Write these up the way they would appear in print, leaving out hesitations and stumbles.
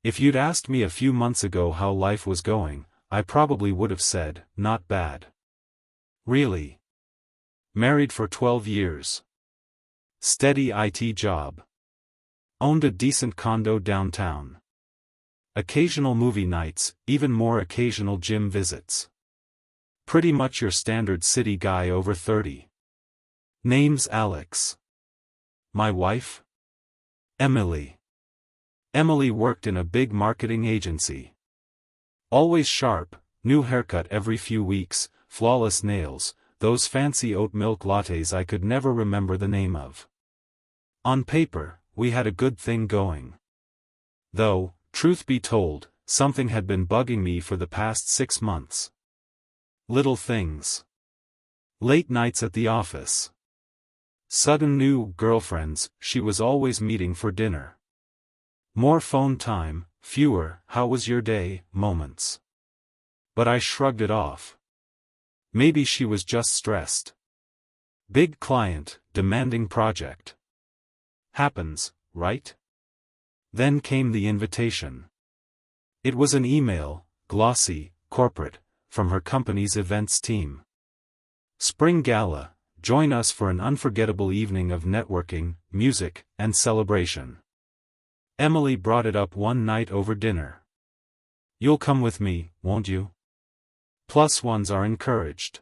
If you'd asked me a few months ago how life was going, I probably would have said, not bad. Really? Married for 12 years. Steady IT job. Owned a decent condo downtown. Occasional movie nights, even more occasional gym visits. Pretty much your standard city guy over 30. Name's Alex. My wife? Emily. Emily worked in a big marketing agency. Always sharp, new haircut every few weeks, flawless nails, those fancy oat milk lattes I could never remember the name of. On paper, we had a good thing going. Though, truth be told, something had been bugging me for the past 6 months. Little things. Late nights at the office. Sudden new girlfriends she was always meeting for dinner. More phone time, fewer "how was your day" moments. But I shrugged it off. Maybe she was just stressed. Big client, demanding project. Happens, right? Then came the invitation. It was an email, glossy, corporate, from her company's events team. Spring Gala, join us for an unforgettable evening of networking, music, and celebration. Emily brought it up one night over dinner. You'll come with me, won't you? Plus ones are encouraged.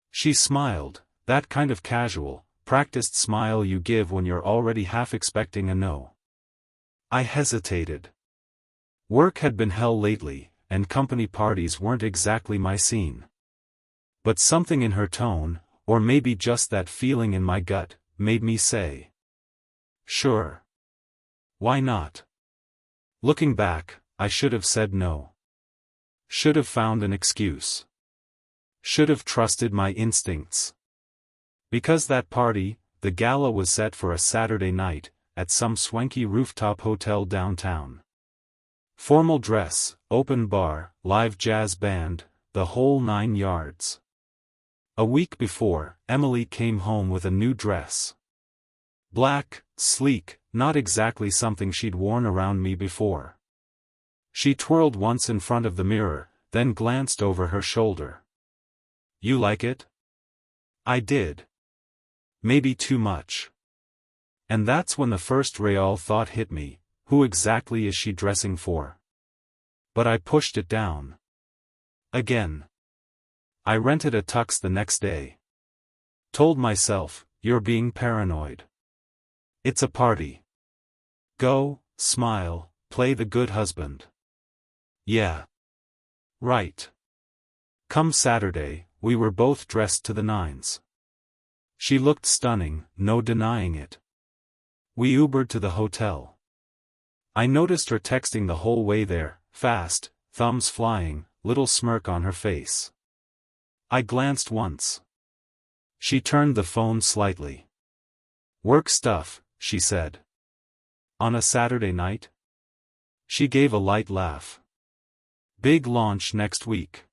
She smiled, that kind of casual, practiced smile you give when you're already half expecting a no. I hesitated. Work had been hell lately, and company parties weren't exactly my scene. But something in her tone, or maybe just that feeling in my gut, made me say, sure. Why not? Looking back, I should have said no. Should have found an excuse. Should have trusted my instincts. Because that party, the gala, was set for a Saturday night, at some swanky rooftop hotel downtown. Formal dress, open bar, live jazz band, the whole 9 yards. A week before, Emily came home with a new dress. Black, sleek, not exactly something she'd worn around me before. She twirled once in front of the mirror, then glanced over her shoulder. You like it? I did. Maybe too much. And that's when the first real thought hit me, who exactly is she dressing for? But I pushed it down. Again. I rented a tux the next day. Told myself, you're being paranoid. It's a party. Go, smile, play the good husband. Yeah. Right. Come Saturday, we were both dressed to the nines. She looked stunning, no denying it. We Ubered to the hotel. I noticed her texting the whole way there, fast, thumbs flying, little smirk on her face. I glanced once. She turned the phone slightly. Work stuff, she said. On a Saturday night? She gave a light laugh. Big launch next week.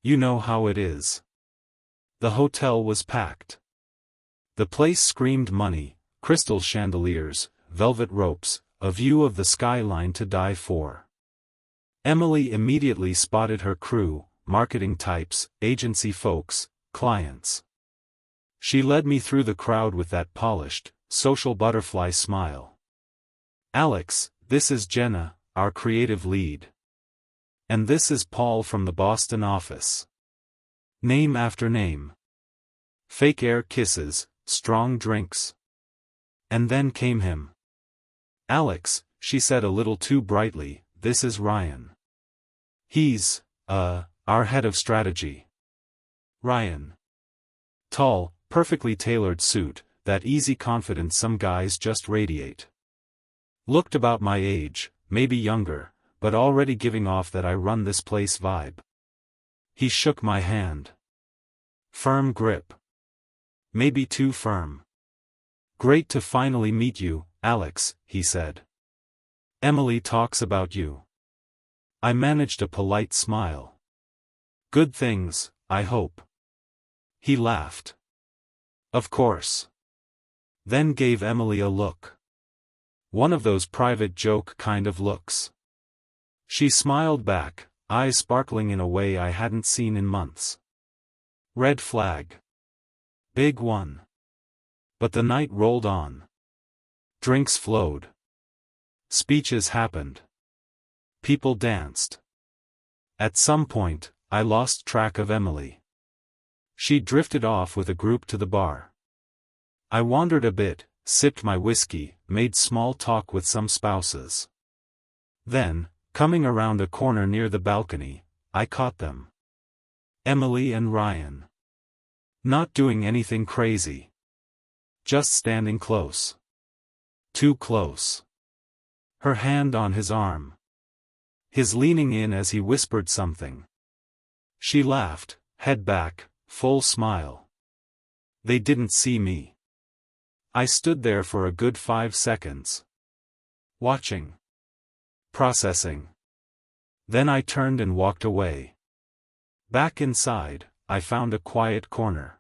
You know how it is. The hotel was packed. The place screamed money, crystal chandeliers, velvet ropes, a view of the skyline to die for. Emily immediately spotted her crew, marketing types, agency folks, clients. She led me through the crowd with that polished, social butterfly smile. Alex, this is Jenna, our creative lead. And this is Paul from the Boston office. Name after name. Fake air kisses, strong drinks. And then came him. Alex, she said a little too brightly, this is Ryan. He's, our head of strategy. Ryan. Tall, perfectly tailored suit, that easy confidence some guys just radiate. Looked about my age, maybe younger, but already giving off that I run this place vibe. He shook my hand. Firm grip. Maybe too firm. Great to finally meet you, Alex, he said. Emily talks about you. I managed a polite smile. Good things, I hope. He laughed. Of course. Then gave Emily a look. One of those private joke kind of looks. She smiled back, eyes sparkling in a way I hadn't seen in months. Red flag. Big one. But the night rolled on. Drinks flowed. Speeches happened. People danced. At some point, I lost track of Emily. She drifted off with a group to the bar. I wandered a bit, sipped my whiskey, made small talk with some spouses. Then, coming around a corner near the balcony, I caught them. Emily and Ryan. Not doing anything crazy. Just standing close. Too close. Her hand on his arm. His leaning in as he whispered something. She laughed, head back, full smile. They didn't see me. I stood there for a good 5 seconds. Watching. Processing. Then I turned and walked away. Back inside, I found a quiet corner.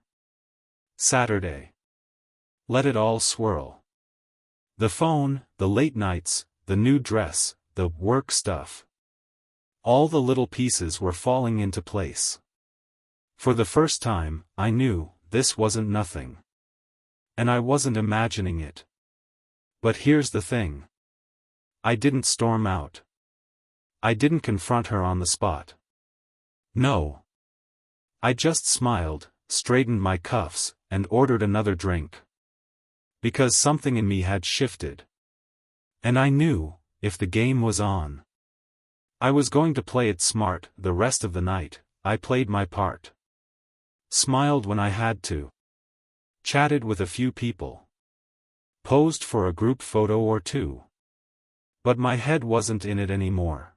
Saturday. Let it all swirl. The phone, the late nights, the new dress, the work stuff. All the little pieces were falling into place. For the first time, I knew, this wasn't nothing. And I wasn't imagining it. But here's the thing. I didn't storm out. I didn't confront her on the spot. No. I just smiled, straightened my cuffs, and ordered another drink. Because something in me had shifted. And I knew, if the game was on, I was going to play it smart. The rest of the night, I played my part. Smiled when I had to. Chatted with a few people. Posed for a group photo or two. But my head wasn't in it anymore.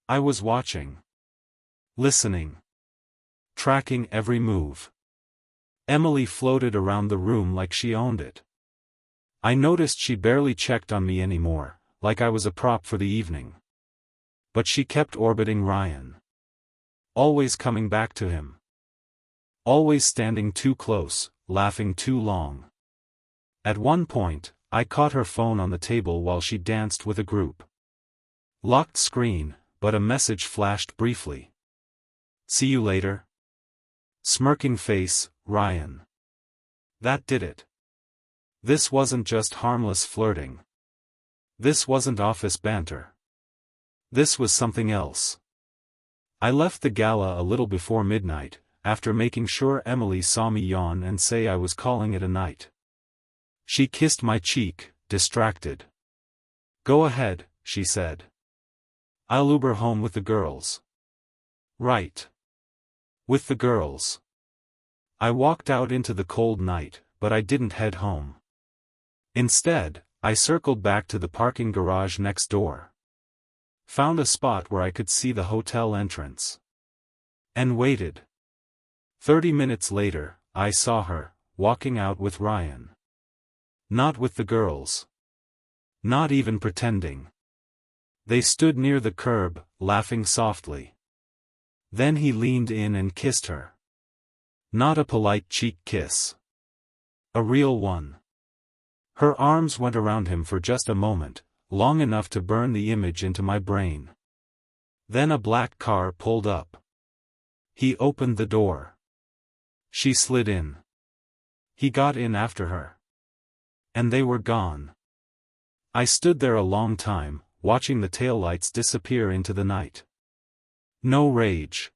I was watching. Listening. Tracking every move. Emily floated around the room like she owned it. I noticed she barely checked on me anymore, like I was a prop for the evening. But she kept orbiting Ryan. Always coming back to him. Always standing too close, laughing too long. At one point, I caught her phone on the table while she danced with a group. Locked screen, but a message flashed briefly. See you later. Smirking face, Ryan. That did it. This wasn't just harmless flirting. This wasn't office banter. This was something else. I left the gala a little before midnight, after making sure Emily saw me yawn and say I was calling it a night. She kissed my cheek, distracted. Go ahead, she said. I'll Uber home with the girls. Right. With the girls. I walked out into the cold night, but I didn't head home. Instead, I circled back to the parking garage next door. Found a spot where I could see the hotel entrance. And waited. 30 minutes later, I saw her, walking out with Ryan. Not with the girls. Not even pretending. They stood near the curb, laughing softly. Then he leaned in and kissed her. Not a polite cheek kiss. A real one. Her arms went around him for just a moment, long enough to burn the image into my brain. Then a black car pulled up. He opened the door. She slid in. He got in after her. And they were gone. I stood there a long time, watching the taillights disappear into the night. No rage.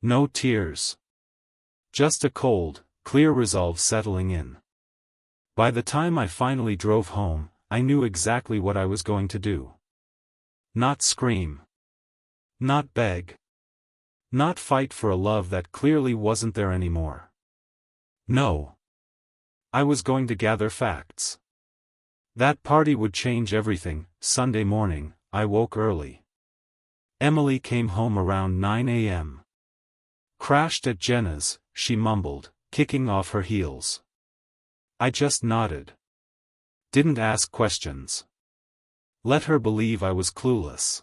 No tears. Just a cold, clear resolve settling in. By the time I finally drove home, I knew exactly what I was going to do. Not scream. Not beg. Not fight for a love that clearly wasn't there anymore. No. I was going to gather facts. That party would change everything. Sunday morning, I woke early. Emily came home around 9 a.m. Crashed at Jenna's, she mumbled, kicking off her heels. I just nodded. Didn't ask questions. Let her believe I was clueless.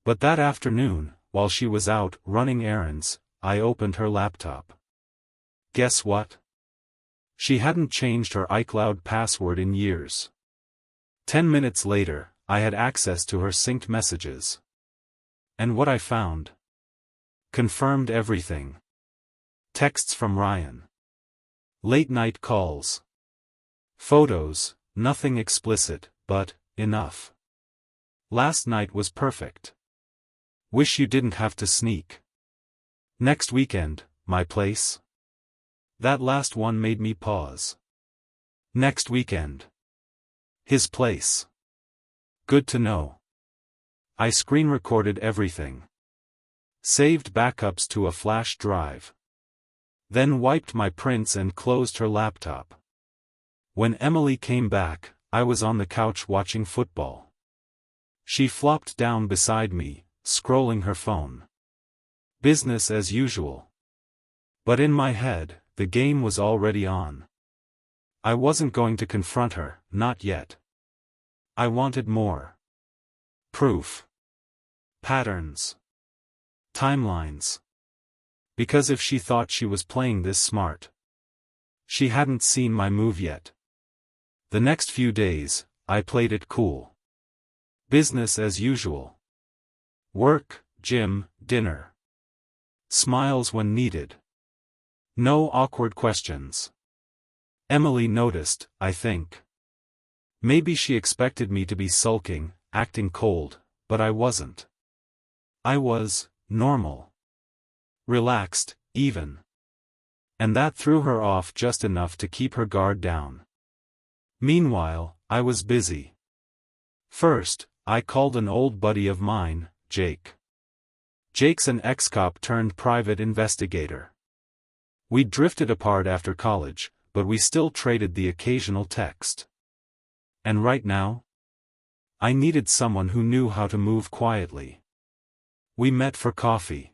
But that afternoon, while she was out running errands, I opened her laptop. Guess what? She hadn't changed her iCloud password in years. 10 minutes later, I had access to her synced messages. And what I found confirmed everything. Texts from Ryan. Late-night calls. Photos, nothing explicit, but enough. Last night was perfect. Wish you didn't have to sneak. Next weekend, my place? That last one made me pause. Next weekend. His place. Good to know. I screen recorded everything. Saved backups to a flash drive. Then wiped my prints and closed her laptop. When Emily came back, I was on the couch watching football. She flopped down beside me, scrolling her phone. Business as usual. But in my head, the game was already on. I wasn't going to confront her, not yet. I wanted more. Proof. Patterns. Timelines. Because if she thought she was playing this smart, she hadn't seen my move yet. The next few days, I played it cool. Business as usual. Work, gym, dinner. Smiles when needed. No awkward questions. Emily noticed, I think. Maybe she expected me to be sulking, acting cold, but I wasn't. I was normal. Relaxed, even. And that threw her off just enough to keep her guard down. Meanwhile, I was busy. First, I called an old buddy of mine, Jake. Jake's an ex-cop turned private investigator. We'd drifted apart after college, but we still traded the occasional text. And right now? I needed someone who knew how to move quietly. We met for coffee.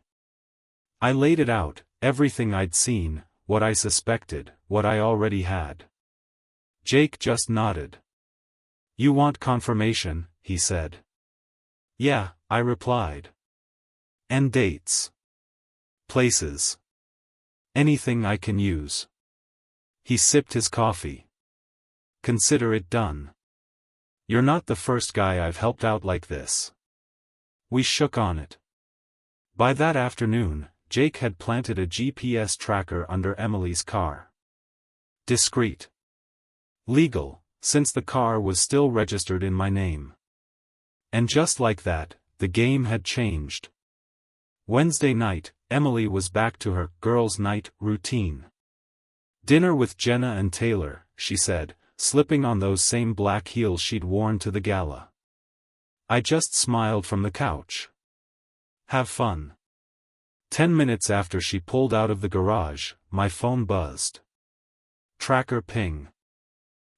I laid it out, everything I'd seen, what I suspected, what I already had. Jake just nodded. You want confirmation, he said. Yeah, I replied. And dates. Places. Anything I can use. He sipped his coffee. Consider it done. You're not the first guy I've helped out like this. We shook on it. By that afternoon, Jake had planted a GPS tracker under Emily's car. Discreet. Legal, since the car was still registered in my name. And just like that, the game had changed. Wednesday night, Emily was back to her girls' night routine. Dinner with Jenna and Taylor, she said, slipping on those same black heels she'd worn to the gala. I just smiled from the couch. Have fun. 10 minutes after she pulled out of the garage, my phone buzzed. Tracker ping.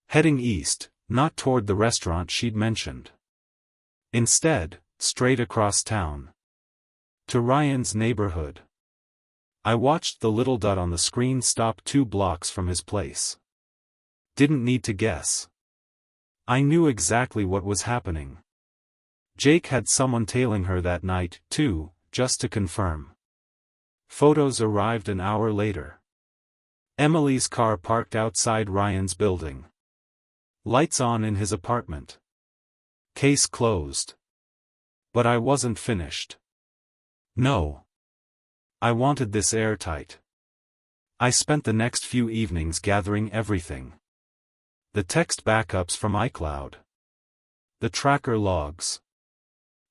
Heading east, not toward the restaurant she'd mentioned. Instead, straight across town. To Ryan's neighborhood. I watched the little dot on the screen stop 2 blocks from his place. Didn't need to guess. I knew exactly what was happening. Jake had someone tailing her that night, too, just to confirm. Photos arrived an hour later. Emily's car parked outside Ryan's building. Lights on in his apartment. Case closed. But I wasn't finished. No. I wanted this airtight. I spent the next few evenings gathering everything. The text backups from iCloud. The tracker logs.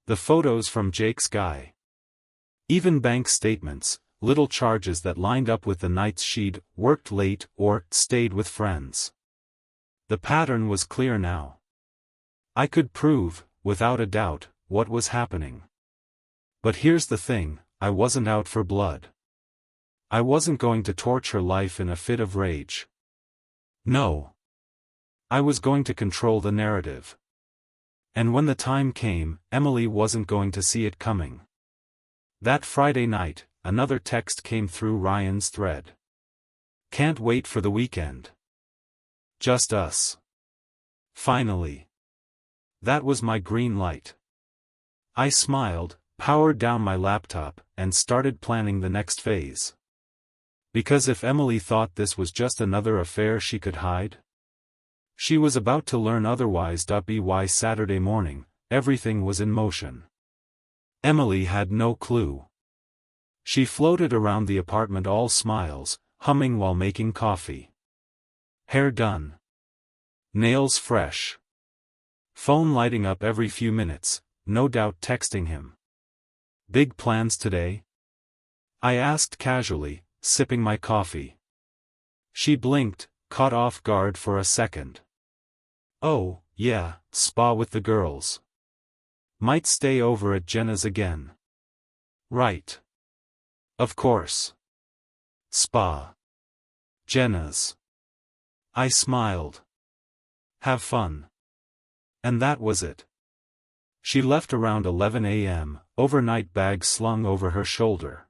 The photos from Jake's guy. Even bank statements, little charges that lined up with the nights she'd worked late or stayed with friends. The pattern was clear now. I could prove, without a doubt, what was happening. But here's the thing, I wasn't out for blood. I wasn't going to torch her life in a fit of rage. No. I was going to control the narrative. And when the time came, Emily wasn't going to see it coming. That Friday night, another text came through Ryan's thread. Can't wait for the weekend. Just us. Finally. That was my green light. I smiled, powered down my laptop, and started planning the next phase. Because if Emily thought this was just another affair she could hide, She was about to learn otherwise. By Saturday morning, everything was in motion. Emily had no clue. She floated around the apartment all smiles, humming while making coffee. Hair done. Nails fresh. Phone lighting up every few minutes, no doubt texting him. Big plans today? I asked casually, sipping my coffee. She blinked, caught off guard for a second. Oh, yeah, spa with the girls. Might stay over at Jenna's again. Right. Of course. Spa. Jenna's. I smiled. Have fun. And that was it. She left around 11 a.m., overnight bag slung over her shoulder.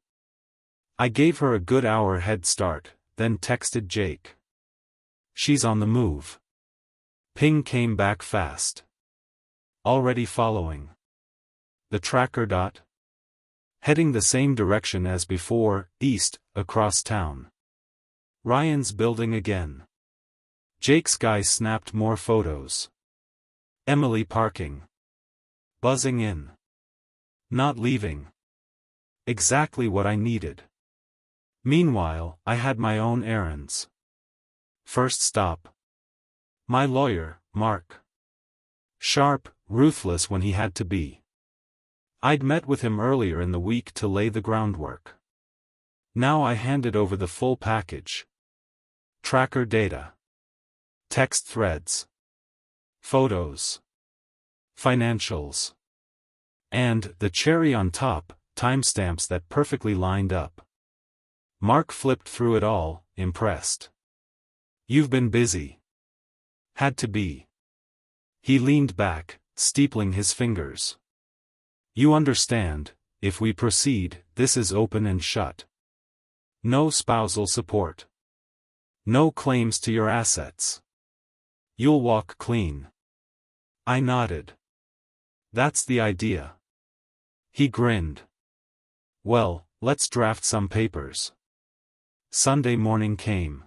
I gave her a good hour head start, then texted Jake. She's on the move. Ping came back fast. Already following. The tracker. Heading the same direction as before, east, across town. Ryan's building again. Jake's guy snapped more photos. Emily parking. Buzzing in. Not leaving. Exactly what I needed. Meanwhile, I had my own errands. First stop. My lawyer, Mark. Sharp, ruthless when he had to be. I'd met with him earlier in the week to lay the groundwork. Now I handed over the full package. Tracker data. Text threads. Photos. Financials. And, the cherry on top, timestamps that perfectly lined up. Mark flipped through it all, impressed. You've been busy. Had to be. He leaned back, steepling his fingers. You understand, if we proceed, this is open and shut. No spousal support. No claims to your assets. You'll walk clean. I nodded. That's the idea. He grinned. Well, let's draft some papers. Sunday morning came.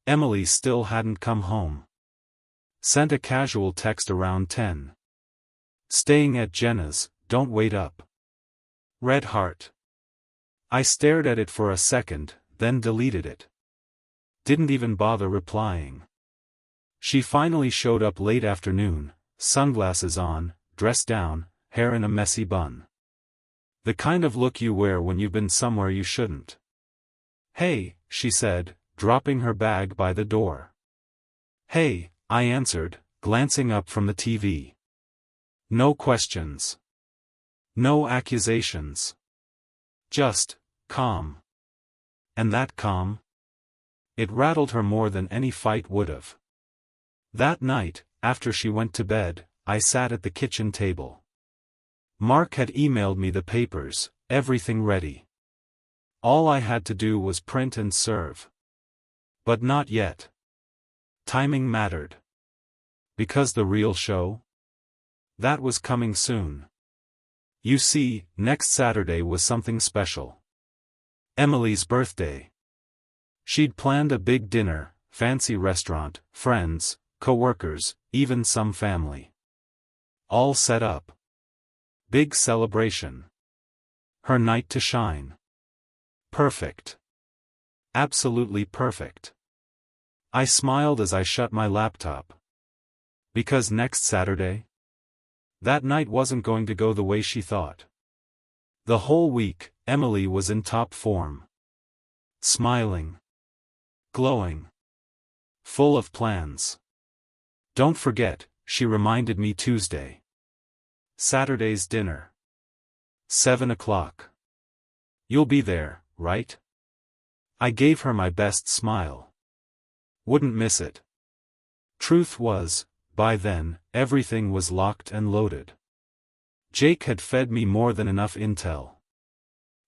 Emily still hadn't come home. Sent a casual text around 10. Staying at Jenna's, don't wait up. Red heart. I stared at it for a second, then deleted it. Didn't even bother replying. She finally showed up late afternoon, sunglasses on, dressed down, hair in a messy bun. The kind of look you wear when you've been somewhere you shouldn't. Hey, she said, dropping her bag by the door. Hey, I answered, glancing up from the TV. No questions. No accusations. Just, calm. And that calm? It rattled her more than any fight would've. That night, after she went to bed, I sat at the kitchen table. Mark had emailed me the papers, everything ready. All I had to do was print and serve. But not yet. Timing mattered. Because the real show? That was coming soon. You see, next Saturday was something special. Emily's birthday. She'd planned a big dinner, fancy restaurant, friends, coworkers, even some family. All set up. Big celebration. Her night to shine. Perfect. Absolutely perfect. I smiled as I shut my laptop. Because next Saturday? That night wasn't going to go the way she thought. The whole week, Emily was in top form. Smiling. Glowing. Full of plans. Don't forget, she reminded me Tuesday. Saturday's dinner. 7 o'clock. You'll be there, right? I gave her my best smile. Wouldn't miss it. Truth was, by then, everything was locked and loaded. Jake had fed me more than enough intel.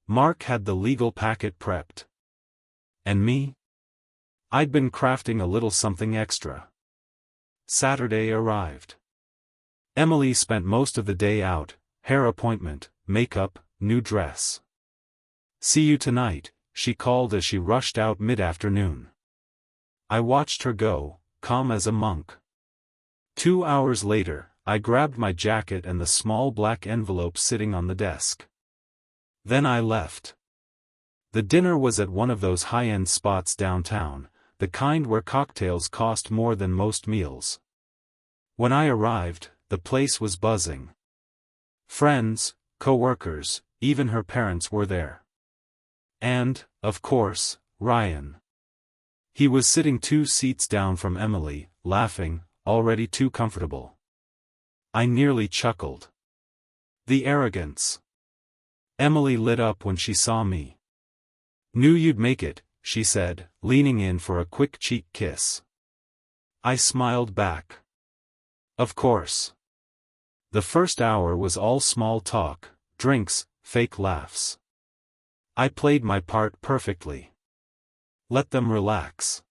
Mark had the legal packet prepped. And me? I'd been crafting a little something extra. Saturday arrived. Emily spent most of the day out, hair appointment, makeup, new dress. See you tonight, she called as she rushed out mid-afternoon. I watched her go, calm as a monk. 2 hours later, I grabbed my jacket and the small black envelope sitting on the desk. Then I left. The dinner was at one of those high-end spots downtown, the kind where cocktails cost more than most meals. When I arrived, the place was buzzing. Friends, coworkers, even her parents were there. And, of course, Ryan. He was sitting 2 seats down from Emily, laughing, already too comfortable. I nearly chuckled. The arrogance. Emily lit up when she saw me. "Knew you'd make it," she said, leaning in for a quick cheek kiss. I smiled back. Of course. The first hour was all small talk, drinks, fake laughs. I played my part perfectly. Let them relax.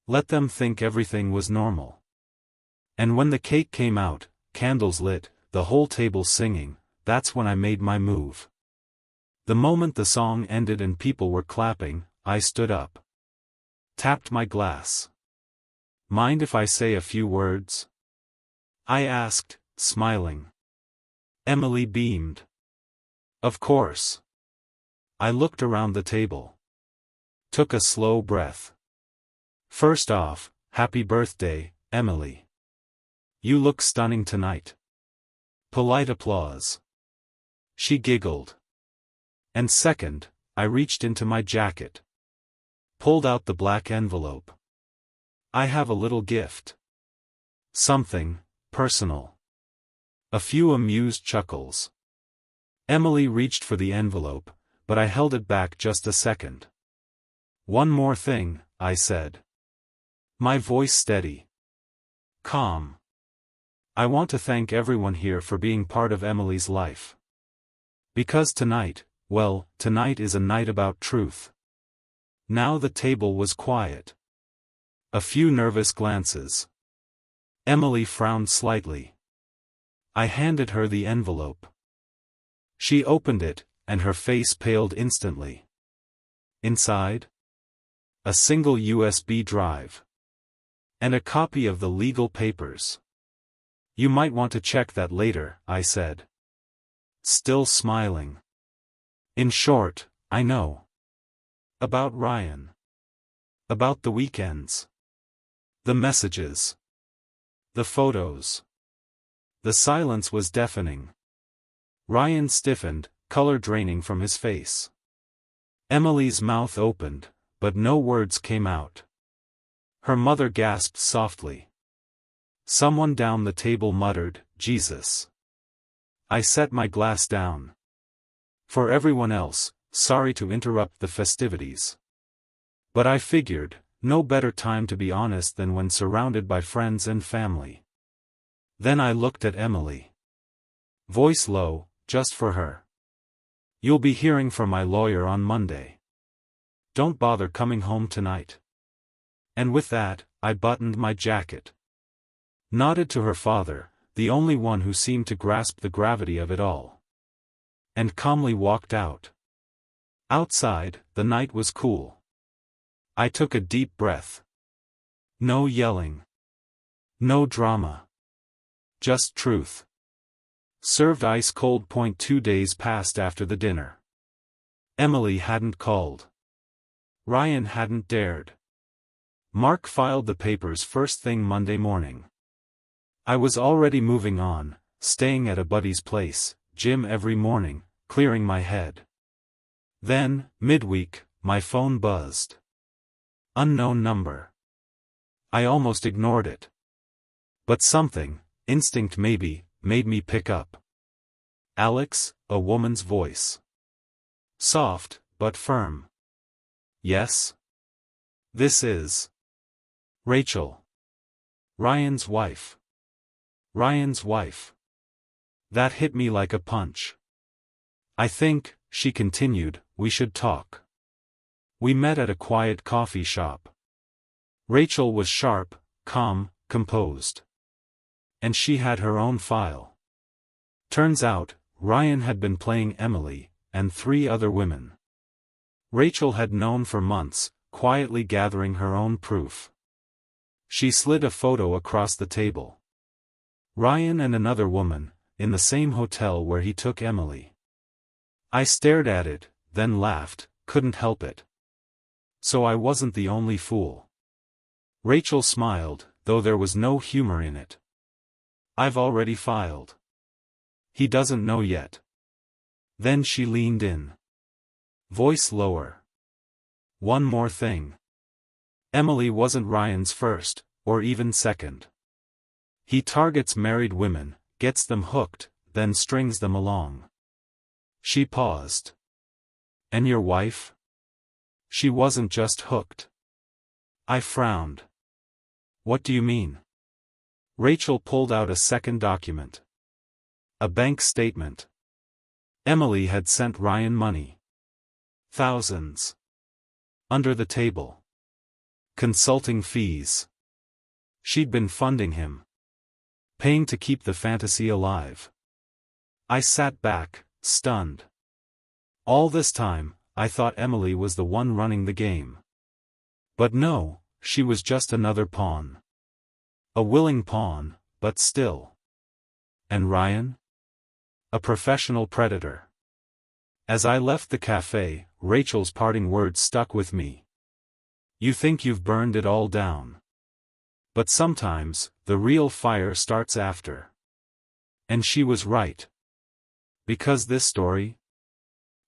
Let them think everything was normal. And when the cake came out, candles lit, the whole table singing, that's when I made my move. The moment the song ended and people were clapping, I stood up. Tapped my glass. "Mind if I say a few words?" I asked, smiling. Emily beamed. Of course. I looked around the table. Took a slow breath. "First off, happy birthday, Emily. You look stunning tonight." Polite applause. She giggled. And second, I reached into my jacket. Pulled out the black envelope. "I have a little gift. Something personal." A few amused chuckles. Emily reached for the envelope, but I held it back just a second. "One more thing," I said. My voice steady. Calm. "I want to thank everyone here for being part of Emily's life. Because tonight, well, tonight is a night about truth." Now the table was quiet. A few nervous glances. Emily frowned slightly. I handed her the envelope. She opened it, and her face paled instantly. Inside? A single USB drive. And a copy of the legal papers. "You might want to check that later," I said. Still smiling. "In short, I know. About Ryan. About the weekends. The messages. The photos." The silence was deafening. Ryan stiffened, color draining from his face. Emily's mouth opened, but no words came out. Her mother gasped softly. Someone down the table muttered, "Jesus." I set my glass down. For everyone else, sorry to interrupt the festivities. But I figured, no better time to be honest than when surrounded by friends and family. Then I looked at Emily. Voice low, just for her. "You'll be hearing from my lawyer on Monday. Don't bother coming home tonight." And with that, I buttoned my jacket. Nodded to her father, the only one who seemed to grasp the gravity of it all. And calmly walked out. Outside, the night was cool. I took a deep breath. No yelling. No drama. Just truth. Served ice cold. 2 days passed after the dinner. Emily hadn't called. Ryan hadn't dared. Mark filed the papers first thing Monday morning. I was already moving on, staying at a buddy's place, gym every morning, clearing my head. Then, midweek, my phone buzzed. Unknown number. I almost ignored it. But something, instinct maybe, made me pick up. "Alex," a woman's voice. Soft, but firm. "Yes?" "This is Rachel. Ryan's wife." Ryan's wife. That hit me like a punch. "I think," she continued, "we should talk." We met at a quiet coffee shop. Rachel was sharp, calm, composed. And she had her own file. Turns out, Ryan had been playing Emily, and 3 other women. Rachel had known for months, quietly gathering her own proof. She slid a photo across the table. Ryan and another woman, in the same hotel where he took Emily. I stared at it, then laughed, couldn't help it. So I wasn't the only fool. Rachel smiled, though there was no humor in it. I've already filed. He doesn't know yet. Then she leaned in. Voice lower. One more thing. Emily wasn't Ryan's first, or even second. He targets married women, gets them hooked, then strings them along. She paused. And your wife? She wasn't just hooked. I frowned. What do you mean? Rachel pulled out a second document. A bank statement. Emily had sent Ryan money. Thousands. Under the table. Consulting fees. She'd been funding him. Paying to keep the fantasy alive. I sat back, stunned. All this time, I thought Emily was the one running the game. But no, she was just another pawn. A willing pawn, but still. And Ryan? A professional predator. As I left the cafe, Rachel's parting words stuck with me. You think you've burned it all down. But sometimes, the real fire starts after. And she was right. Because this story?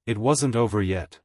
It wasn't over yet.